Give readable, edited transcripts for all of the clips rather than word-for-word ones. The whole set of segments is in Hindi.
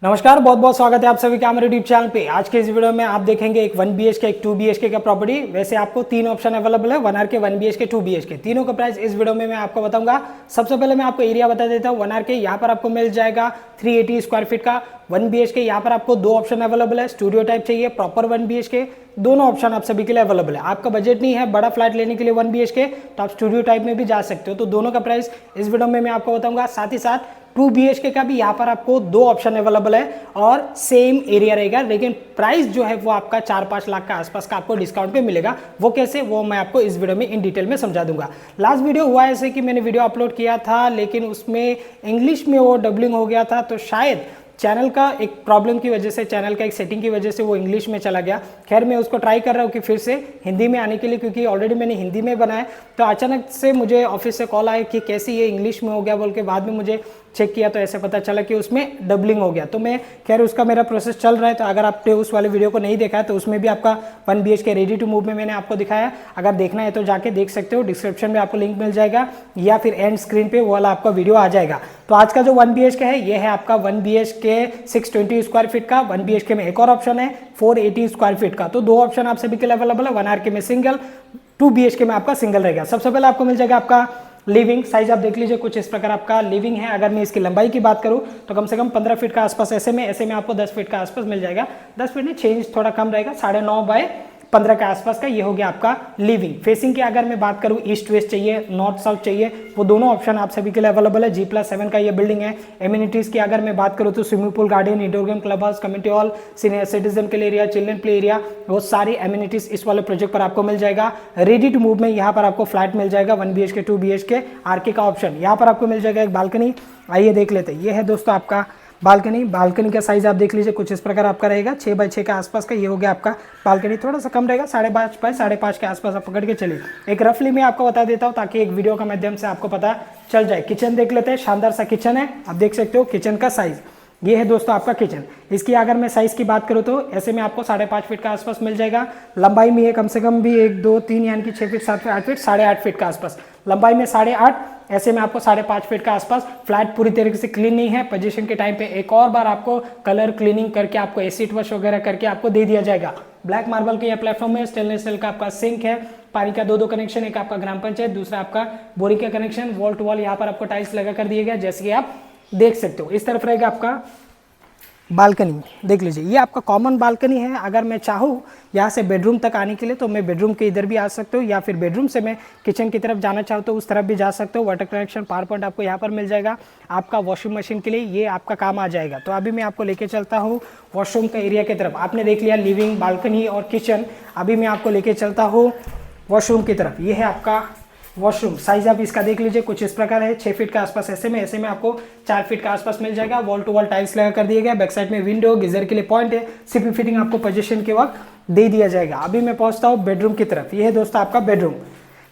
नमस्कार, बहुत बहुत स्वागत है आप सभी का हमारे यूट्यूब चैनल पे। आज के इस वीडियो में आप देखेंगे एक 1 BHK एक 2 BHK का प्रॉपर्टी। वैसे आपको तीन ऑप्शन अवेलेबल है, 1 RK 1 BHK 2 BHK। तीनों का प्राइस इस वीडियो में मैं आपको बताऊंगा। सबसे पहले मैं आपको एरिया बता देता हूँ। 1 RK यहाँ पर आपको मिल जाएगा 380 स्क्वायर फीट का। 1 BHK यहाँ पर आपको दो ऑप्शन अवेलेबल है, स्टूडियो टाइप चाहिए, प्रॉपर 1 BHK। दोनों ऑप्शन आप सभी के लिए अवेलेबल है। आपका बजट नहीं है बड़ा फ्लैट लेने के लिए 1 BHK, तो आप स्टूडियो टाइप में भी जा सकते हो। तो दोनों का प्राइस इस वीडियो में मैं आपको बताऊंगा। साथ ही साथ 2 BHK का भी यहाँ पर आपको दो ऑप्शन अवेलेबल है और सेम एरिया रहेगा, लेकिन प्राइस जो है वो आपका 4-5 लाख का आसपास का आपको डिस्काउंट पे मिलेगा। वो कैसे, वो मैं आपको इस वीडियो में इन डिटेल में समझा दूंगा। लास्ट वीडियो हुआ ऐसे कि मैंने वीडियो अपलोड किया था, लेकिन उसमें इंग्लिश में वो डबलिंग हो गया था, तो शायद चैनल का एक प्रॉब्लम की वजह से, चैनल का एक सेटिंग की वजह से वो इंग्लिश में चला गया। खैर, मैं उसको ट्राई कर रहा हूँ कि फिर से हिंदी में आने के लिए, क्योंकि ऑलरेडी मैंने हिंदी में बनाया। तो अचानक से मुझे ऑफिस से कॉल आया कि कैसे ये इंग्लिश में हो गया बोल के। बाद में मुझे चेक किया तो ऐसे पता चला कि उसमें डबलिंग हो गया। तो मैं खैर उसका मेरा प्रोसेस चल रहा है। तो अगर आपने उस वाले वीडियो को नहीं देखा है तो उसमें भी आपका 1 BHK रेडी टू मूव में मैंने आपको दिखाया। अगर देखना है तो जाके देख सकते हो, डिस्क्रिप्शन में आपको लिंक मिल जाएगा या फिर एंड स्क्रीन पे वो वाला आपका वीडियो आ जाएगा। तो आज का जो 1 BHK है ये है आपका 1 BHK 620 स्क्वायर फीट का। 1 BHK में एक और ऑप्शन है 480 स्क्वायर फीट का। तो दो ऑप्शन आप सभी के लिए अवेलेबल है। 1 RK में सिंगल, 2 BHK में आपका सिंगल रहेगा। सबसे पहले आपको मिल जाएगा आपका लिविंग साइज। आप देख लीजिए कुछ इस प्रकार आपका लिविंग है। अगर मैं इसकी लंबाई की बात करूं तो कम से कम 15 फीट का आसपास ऐसे में आपको 10 फीट का आसपास मिल जाएगा। 10 फीट नहीं, चेंज थोड़ा कम रहेगा, 9.5 बाय 15 के आसपास का ये हो गया आपका लिविंग। फेसिंग की अगर मैं बात करूं, ईस्ट वेस्ट चाहिए, नॉर्थ साउथ चाहिए, वो दोनों ऑप्शन आप सभी के लिए अवेलेबल है। G+7 का ये बिल्डिंग है। एमिनिटीज की अगर मैं बात करूं तो swimming pool, garden, indoor game, club house, community hall, senior citizen के लिए एरिया, चिल्ड्रन प्ले एरिया, वो सारी एमिनिटीज इस वाले प्रोजेक्ट पर आपको मिल जाएगा। रेडी टू मूव में यहाँ पर आपको फ्लैट मिल जाएगा 1 BHK 2 BHK RK का ऑप्शन। यहाँ पर आपको मिल जाएगा एक बालकनी। आइए देख लेते हैं। ये है दोस्तों आपका बालकनी का साइज आप देख लीजिए कुछ इस प्रकार आपका रहेगा, 6 बाय 6 के आसपास का ये हो गया आपका बालकनी। थोड़ा सा कम रहेगा, 5.5 बाय 5.5 के आसपास आप पकड़ के चलिए। एक रफली मैं आपको बता देता हूँ ताकि एक वीडियो के माध्यम से आपको पता चल जाए। किचन देख लेते हैं, शानदार सा किचन है। आप देख सकते हो किचन का साइज ये है दोस्तों आपका किचन। इसकी अगर मैं साइज की बात करूँ तो ऐसे में आपको 5.5 फीट का आसपास मिल जाएगा। लंबाई में ये कम से कम भी 1 2 3 यानी कि 6 फीट 7 फीट 8 फीट 8.5 फीट का आसपास लंबाई में 8.5, ऐसे में आपको 5.5 फीट का आसपास। फ्लैट पूरी तरीके से क्लीन नहीं है। पोजीशन के टाइम पे एक और बार आपको कलर क्लीनिंग करके आपको एसिड वॉश वगैरह करके आपको दे दिया जाएगा। ब्लैक मार्बल के ये प्लेटफॉर्म है। स्टेनलेस स्टील का आपका सिंक है। पानी का दो कनेक्शन, एक आपका ग्राम पंचायत, दूसरा आपका बोरिंग का कनेक्शन। वॉल टू वॉल यहाँ पर आपको टाइल्स लगा कर दिए गया, जैसे कि आप देख सकते हो। इस तरफ रहेगा आपका बालकनी, देख लीजिए ये आपका कॉमन बालकनी है। अगर मैं चाहूँ यहाँ से बेडरूम तक आने के लिए तो मैं बेडरूम के इधर भी आ सकता हूँ, या फिर बेडरूम से मैं किचन की तरफ जाना चाहूँ तो उस तरफ भी जा सकते हो। वाटर कनेक्शन, पावर पॉइंट आपको यहाँ पर मिल जाएगा। आपका वॉशिंग मशीन के लिए ये आपका काम आ जाएगा। तो अभी मैं आपको लेके चलता हूँ वॉशरूम का एरिया की तरफ। आपने देख लिया लिविंग, बालकनी और किचन। अभी मैं आपको लेके चलता हूँ वॉशरूम की तरफ। ये है आपका वॉशरूम। साइज आप इसका देख लीजिए कुछ इस प्रकार है, 6 फीट के आसपास ऐसे में आपको 4 फीट के आसपास मिल जाएगा। वॉल टू वॉल टाइल्स लगा कर दिया गया। बैक साइड में विंडो, गीजर के लिए पॉइंट है। सीपी फिटिंग आपको पोजीशन के वक्त दे दिया जाएगा। अभी मैं पहुंचता हूँ बेडरूम की तरफ। ये है दोस्तों आपका बेडरूम।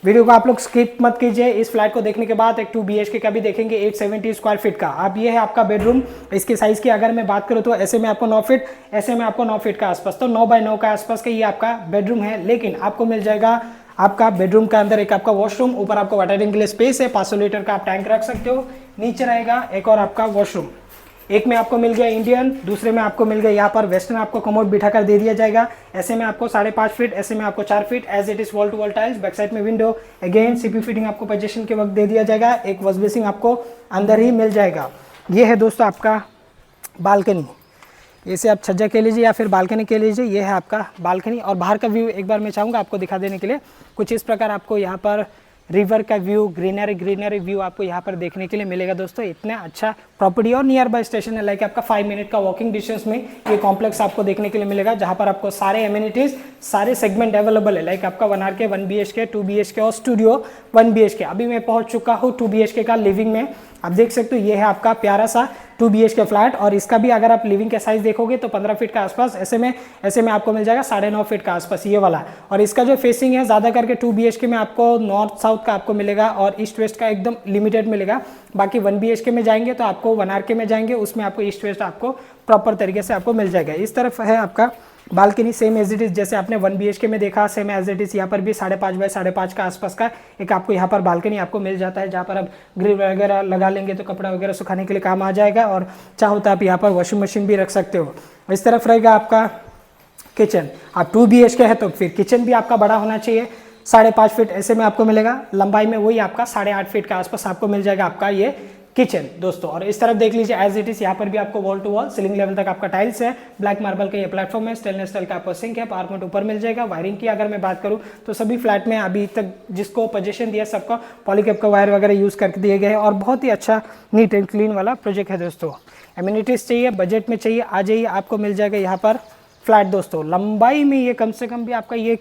वीडियो को आप लोग स्किप मत कीजिए। इस फ्लैट को देखने के बाद एक 2 BHK का भी देखेंगे 870 स्क्वायर फीट का। अब ये है आपका बेडरूम। इसकी साइज की अगर मैं बात करूँ तो ऐसे में आपको 9 फीट, ऐसे में आपको 9 फीट का आसपास, तो 9 बाय 9 का आसपास का ये आपका बेडरूम है। लेकिन आपको मिल जाएगा आपका बेडरूम के अंदर एक आपका वॉशरूम, ऊपर आपको वाटरिंग के लिए स्पेस है, 500 लीटर का आप टैंक रख सकते हो। नीचे रहेगा एक और आपका वॉशरूम। एक में आपको मिल गया इंडियन, दूसरे में आपको मिल गया यहाँ पर वेस्टर्न। आपको कमोड बिठा कर दे दिया जाएगा। ऐसे में आपको 5.5 फीट, ऐसे में आपको 4 feet, as it is wall to wall tiles. Back side में विंडो, अगेन सीपी फिटिंग आपको पोजीशन के वक्त दे दिया जाएगा। एक वॉश बेसिंग आपको अंदर ही मिल जाएगा। ये है दोस्तों आपका बालकनी। इसे आप छज्जा कह लीजिए या फिर बालकनी कह लीजिए। ये है आपका बालकनी। और बाहर का व्यू एक बार मैं चाहूँगा आपको दिखा देने के लिए। कुछ इस प्रकार आपको यहाँ पर रिवर का व्यू, ग्रीनरी व्यू आपको यहाँ पर देखने के लिए मिलेगा दोस्तों। इतना अच्छा प्रॉपर्टी और नियर बाय स्टेशन है। लाइक आपका 5 मिनट का वॉकिंग डिस्टेंस में ये कॉम्प्लेक्स आपको देखने के लिए मिलेगा, जहाँ पर आपको सारे एमिनिटीज, सारे सेगमेंट अवेलेबल है। लाइक आपका 1 RK 1 BHK 2 BHK और स्टूडियो 1 BHK। अभी मैं पहुँच चुका हूँ 2 BHK का लिविंग में। आप देख सकते हो ये है आपका प्यारा सा 2 BHK फ्लैट। और इसका भी अगर आप लिविंग के साइज देखोगे तो 15 फीट का आसपास, ऐसे में आपको मिल जाएगा 9.5 फीट का आसपास ये वाला। और इसका जो फेसिंग है ज़्यादा करके 2 BHK में आपको नॉर्थ साउथ का आपको मिलेगा और ईस्ट वेस्ट का एकदम लिमिटेड मिलेगा। बाकी 1 BHK में जाएंगे तो आपको 1 RK में जाएंगे, उसमें आपको ईस्ट वेस्ट आपको प्रॉपर तरीके से आपको मिल जाएगा। इस तरफ है आपका balcony same as it is जैसे आपने 1 BHK में देखा, सेम एज इट इज यहाँ पर भी 5.5 बाय 5.5 का आसपास का एक आपको यहाँ पर बालकनी आपको मिल जाता है, जहाँ पर आप ग्रिल वगैरह लगा लेंगे तो कपड़ा वगैरह सुखाने के लिए काम आ जाएगा। और चाहो तो आप यहाँ पर वॉशिंग मशीन भी रख सकते हो। इस तरफ रहेगा आपका किचन। आप 2 BHK है तो फिर किचन भी आपका बड़ा होना चाहिए, 5.5 फीट ऐसे में आपको मिलेगा, लंबाई में वही आपका 8.5 फीट के आसपास आपको मिल जाएगा आपका ये किचन दोस्तों। और इस तरफ देख लीजिए एज इट इज यहाँ पर भी आपको wall to wall ceiling level तक आपका टाइल्स है, ब्लैक मार्बल का ये प्लेटफॉर्म है, स्टेनलेस स्टील का आपको सिंक है, पावर पॉइंट ऊपर मिल जाएगा। वायरिंग की अगर मैं बात करूँ तो सभी फ्लैट में अभी तक जिसको पोजीशन दिया सबका पॉलीकैप का वायर वगैरह यूज करके दिए गए हैं और बहुत ही अच्छा नीट एंड क्लीन वाला प्रोजेक्ट है दोस्तों। एमिनिटीज चाहिए, बजट में चाहिए, आ जाइए, आपको मिल जाएगा यहाँ पर फ्लैट दोस्तों। लंबाई में ये कम से कम भी आपका ये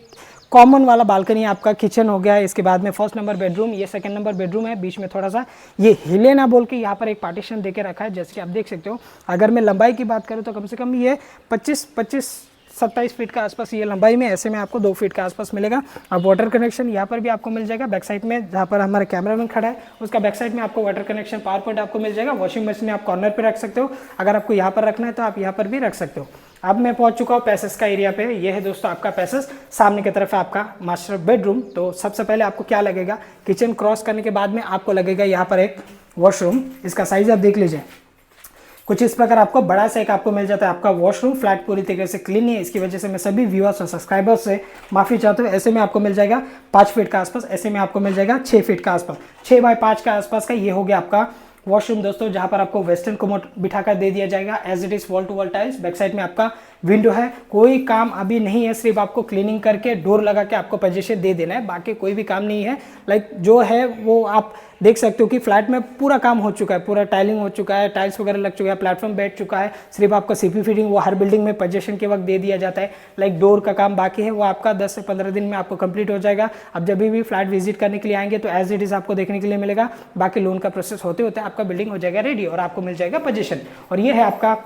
कॉमन वाला बालकनी आपका किचन हो गया है। इसके बाद में फर्स्ट नंबर बेडरूम, ये सेकंड नंबर बेडरूम है, बीच में थोड़ा सा ये हिले ना बोल के यहाँ पर एक पार्टीशन देके रखा है, जैसे कि आप देख सकते हो। अगर मैं लंबाई की बात करूँ तो कम से कम ये 27 फीट का आसपास ये लंबाई में, ऐसे में आपको 2 फीट का आसपास मिलेगा। और वाटर कनेक्शन यहाँ पर भी आपको मिल जाएगा बैक साइड में, जहाँ पर हमारा कैमरामैन खड़ा है उसका बैक साइड में आपको वाटर कनेक्शन, पावर पॉइंट आपको मिल जाएगा। वॉशिंग मशीन आप कॉर्नर पे रख सकते हो, अगर आपको यहाँ पर रखना है तो आप यहाँ पर भी रख सकते हो। अब मैं पहुंच चुका हूँ पैसेज का एरिया पे। ये है दोस्तों आपका पैसेज, सामने की तरफ है आपका मास्टर बेडरूम। तो सबसे पहले आपको क्या लगेगा, किचन क्रॉस करने के बाद में आपको लगेगा यहाँ पर एक वॉशरूम। इसका साइज आप देख लीजिए, कुछ इस प्रकार आपको बड़ा सा एक आपको मिल जाता है आपका वॉशरूम। फ्लैट पूरी तरीके से क्लीन नहीं है, इसकी वजह से मैं सभी व्यूअर्स और सब्सक्राइबर्स से माफी चाहता हूँ। ऐसे में आपको मिल जाएगा 5 फीट का आसपास, ऐसे में आपको मिल जाएगा 6 फीट का आसपास, 6 बाय 5 का आसपास का ये हो गया आपका वॉशरूम दोस्तों, जहां पर आपको वेस्टर्न कोमोड बिठाकर दे दिया जाएगा as it is wall to wall tiles. Back side में आपका विंडो है, कोई काम अभी नहीं है, सिर्फ आपको क्लीनिंग करके डोर लगा के आपको पोजीशन दे देना है, बाकी कोई भी काम नहीं है। लाइक जो है वो आप देख सकते हो कि फ्लैट में पूरा काम हो चुका है, पूरा टाइलिंग हो चुका है, टाइल्स वगैरह लग चुका है, प्लेटफॉर्म बैठ चुका है। सिर्फ आपका सीपी फिटिंग वो हर बिल्डिंग में पोजीशन के वक्त दे दिया जाता है। लाइक डोर का काम बाकी है, वो आपका 10 से 15 दिन में आपको कंप्लीट हो जाएगा। अब जब भी फ्लैट विजिट करने के लिए आएंगे तो एज इट इज आपको देखने के लिए मिलेगा। बाकी लोन का प्रोसेस होते होते आपका बिल्डिंग हो जाएगा रेडी और आपको मिल जाएगा पोजीशन। और ये है आपका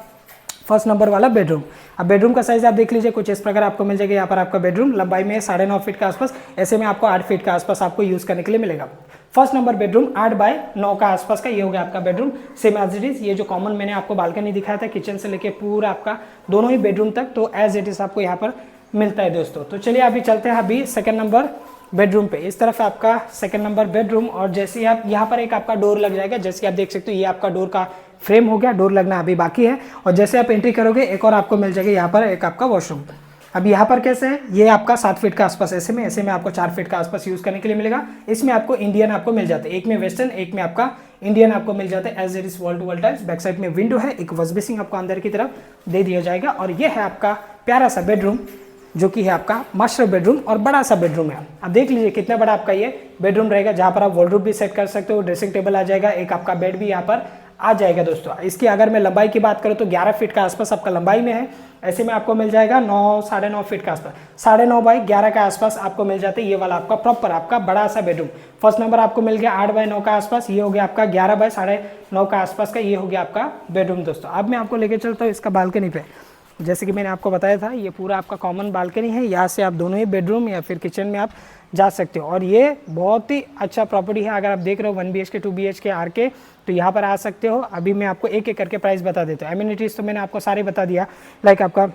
फर्स्ट नंबर वाला बेडरूम। अब बेडरूम का साइज आप देख लीजिए, कुछ इस प्रकार आपको मिल जाएगा। यहाँ पर आपका बेडरूम लंबाई में 9.5 फीट के आसपास, ऐसे में आपको 8 फीट के आसपास आपको यूज करने के लिए मिलेगा। फर्स्ट नंबर बेडरूम 8 बाय 9 का आसपास का ये हो गया आपका bedroom, same as it is. ये जो कॉमन मैंने आपको बालकनी दिखाया था किचन से लेके पूरा आपका दोनों ही बेडरूम तक, तो एज इट इज आपको यहाँ पर मिलता है दोस्तों। तो चलिए अभी चलते हैं अभी सेकंड नंबर बेडरूम पे। इस तरफ आपका सेकंड नंबर बेडरूम, और जैसे ही आप यहाँ पर एक आपका डोर लग जाएगा, जैसे कि आप देख सकते हो ये आपका डोर का फ्रेम हो गया, डोर लगना अभी बाकी है। और जैसे आप एंट्री करोगे एक और आपको मिल जाएगा यहाँ पर एक आपका वॉशरूम। अब यहाँ पर कैसे है, ये आपका 7 फीट का आसपास, ऐसे में आपको 4 फीट का आसपास यूज करने के लिए मिलेगा। इसमें आपको इंडियन आपको मिल जाता है, एक में वेस्टर्न एक में आपका इंडियन आपको मिल जाता है as it is wall to wall tiles. Back side में विंडो है, एक वॉश बेसिन आपको अंदर की तरफ दे दिया जाएगा। और ये है आपका प्यारा सा बेडरूम जो कि है आपका मास्टर बेडरूम और बड़ा सा बेडरूम है। अब देख लीजिए कितना बड़ा आपका ये बेडरूम रहेगा, जहाँ पर आप वॉलरूम भी सेट कर सकते हो, ड्रेसिंग टेबल आ जाएगा, एक आपका बेड भी यहाँ पर आ जाएगा दोस्तों। इसकी अगर मैं लंबाई की बात करूँ तो 11 फीट का आसपास आपका लंबाई में है, ऐसे में आपको मिल जाएगा 9-9.5 फीट का आसपास, 9.5 बाई 11 का आसपास आपको मिल जाता है ये वाला आपका प्रॉपर आपका बड़ा सा बेडरूम। फर्स्ट नंबर आपको मिल गया 8 बाय 9 का आसपास, ये हो गया आपका 11 बाय 9.5 का आसपास का, ये हो गया आपका बेडरूम दोस्तों। अब मैं आपको लेके चलता हूँ इसका बालकनी पे। जैसे कि मैंने आपको बताया था ये पूरा आपका कॉमन बालकनी है, यहाँ से आप दोनों ही बेडरूम या फिर किचन में आप जा सकते हो। और ये बहुत ही अच्छा प्रॉपर्टी है, अगर आप देख रहे हो 1 BHK 2 BHK RK तो यहाँ पर आ सकते हो। अभी मैं आपको एक एक करके प्राइस बता देता हूँ। एमिनिटीज़ तो मैंने आपको सारे बता दिया, लाइक आपका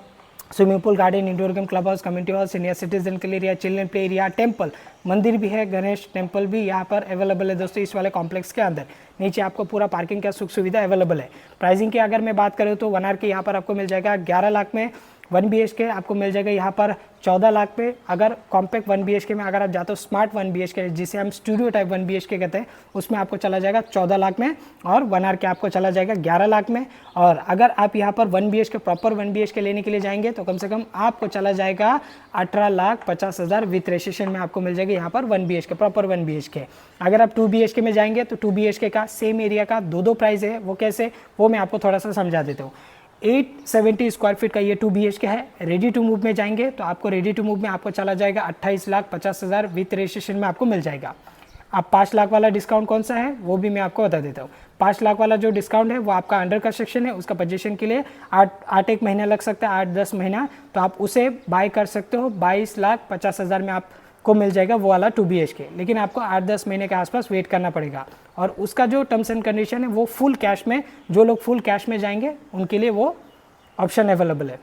swimming pool, garden, indoor game, club house, community hall, senior citizen के लिए area, children play area, temple, मंदिर भी है, गणेश टेम्पल भी यहाँ पर अवेलेबल है दोस्तों इस वाले कॉम्प्लेक्स के अंदर। नीचे आपको पूरा पार्किंग का सुख सुविधा अवेलेबल है। प्राइसिंग की अगर मैं बात करूँ तो 1 RK यहाँ पर आपको मिल जाएगा 11 लाख में, 1 BHK आपको मिल जाएगा यहाँ पर 14 लाख पे। अगर कॉम्पैक्ट 1 BHK में अगर आप जाते हो स्मार्ट 1 BHK जिसे हम स्टूडियो टाइप 1 BHK कहते हैं, उसमें आपको चला जाएगा 14 लाख में, और 1 RK आपको चला जाएगा 11 लाख में। और अगर आप यहाँ पर 1 BHK प्रॉपर 1 BHK लेने के लिए जाएंगे तो कम से कम आपको चला जाएगा 18,50,000 विथ रजिस्ट्रेशन में आपको मिल जाएगा यहाँ पर 1 BHK प्रॉपर 1 BHK। अगर आप 2 BHK में जाएंगे तो 2 BHK का सेम एरिया का दो प्राइस है, वो कैसे वो मैं आपको थोड़ा सा समझा देता हूँ। 870 स्क्वायर फीट का ये 2 BHK है। रेडी टू मूव में जाएंगे तो आपको रेडी टू मूव में आपको चला जाएगा 28,50,000 विथ रजिस्ट्रेशन में आपको मिल जाएगा। अब 5 लाख वाला डिस्काउंट कौन सा है वो भी मैं आपको बता देता हूँ। 5 लाख वाला जो डिस्काउंट है वो आपका अंडर कंस्ट्रक्शन है, उसका पोजीशन के लिए 8 महीना लग सकता है, 8-10 महीना, तो आप उसे बाय कर सकते हो। 22,50,000 में आपको मिल जाएगा वो वाला 2 BHK, लेकिन आपको 8-10 महीने के आसपास वेट करना पड़ेगा। और उसका जो टर्म्स एंड कंडीशन है वो फुल कैश में, जो लोग फुल कैश में जाएंगे उनके लिए वो ऑप्शन अवेलेबल है।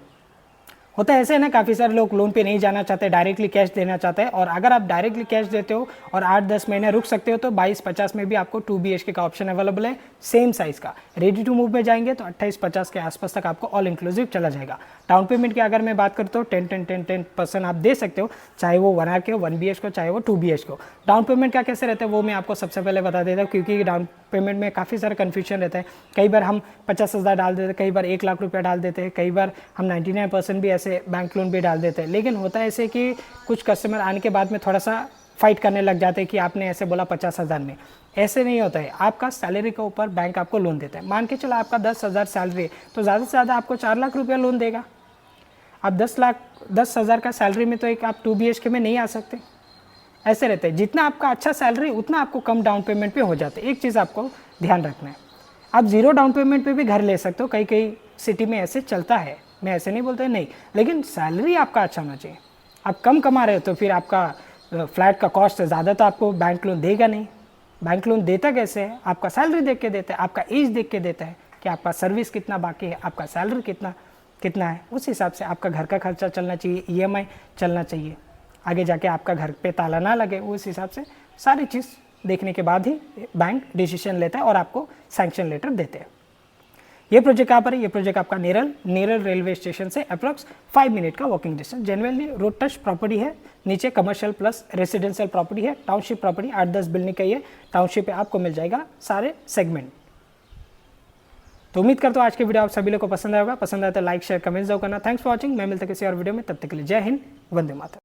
होता है ऐसे ना, काफ़ी सारे लोग लोन पे नहीं जाना चाहते, डायरेक्टली कैश देना चाहते हैं। और अगर आप डायरेक्टली कैश देते हो और 8-10 महीने रुक सकते हो तो 22-50 में भी आपको 2 BHK का ऑप्शन अवेलेबल है, सेम साइज़ का। रेडी टू मूव में जाएंगे तो 28-50 के आसपास तक आपको ऑल इंक्लूसिव चला जाएगा। डाउन पेमेंट की अगर मैं बात करता हूँ 10% आप दे सकते हो, चाहे वो 1 RK हो, 1 BHK हो, चाहे वो 2 BHK हो। डाउन पेमेंट का कैसे रहता है वो मैं आपको सबसे पहले बता देता हूँ, क्योंकि डाउन पेमेंट में काफ़ी सारा कन्फ्यूजन रहता है। कई बार हम 50,000 डाल देते हैं, कई बार 1 लाख रुपया डाल देते हैं, कई बार हम 99% भी ऐसे बैंक लोन भी डाल देते हैं। लेकिन होता है ऐसे कि कुछ कस्टमर आने के बाद में थोड़ा सा फाइट करने लग जाते हैं कि आपने ऐसे बोला 50,000 में। ऐसे नहीं होता है, आपका सैलरी के ऊपर बैंक आपको लोन देता है। मान के चलो आपका 10,000 सैलरी है तो ज़्यादा से ज़्यादा आपको 4 लाख रुपया लोन देगा। आप 10,000 का सैलरी में तो एक आप 2 BHK में नहीं आ सकते। ऐसे रहते हैं, जितना आपका अच्छा सैलरी उतना आपको कम डाउन पेमेंट पे हो जाते हैं। एक चीज़ आपको ध्यान रखना है, आप 0 डाउन पेमेंट पे भी घर ले सकते हो, कई कई सिटी में ऐसे चलता है, मैं ऐसे नहीं बोलता नहीं, लेकिन सैलरी आपका अच्छा होना चाहिए। आप कम कमा रहे हो तो फिर आपका फ्लैट का कॉस्ट ज़्यादा तो आपको बैंक लोन देगा नहीं। बैंक लोन देता कैसे है, आपका सैलरी देख के देता है, आपका एज देख के देता है कि आपका सर्विस कितना बाकी है, आपका सैलरी कितना है। उस हिसाब से आपका घर का खर्चा चलना चाहिए, EMI चलना चाहिए, आगे जाके आपका घर पे ताला ना लगे। उस हिसाब से सारी चीज़ देखने के बाद ही बैंक डिसीजन लेता है और आपको सैंक्शन लेटर देते हैं। ये प्रोजेक्ट कहाँ पर है, ये प्रोजेक्ट आपका नेरल रेलवे स्टेशन से अप्रॉक्स 5 मिनट का walking distance. Genuinely road touch property है, नीचे कमर्शियल प्लस रेसिडेंशियल प्रॉपर्टी है, टाउनशिप प्रॉपर्टी 8-10 बिल्डिंग का ये टाउनशिप पे आपको मिल जाएगा सारे सेगमेंट। तो उम्मीद करता हूँ आज की वीडियो आप सभी लोग को पसंद आएगा। पसंद आए तो लाइक शेयर कमेंट जरूर करना। Thanks for watching. मैं मिलता किसी और वीडियो में, तब तक के लिए जय हिंद, वंदे मातरम।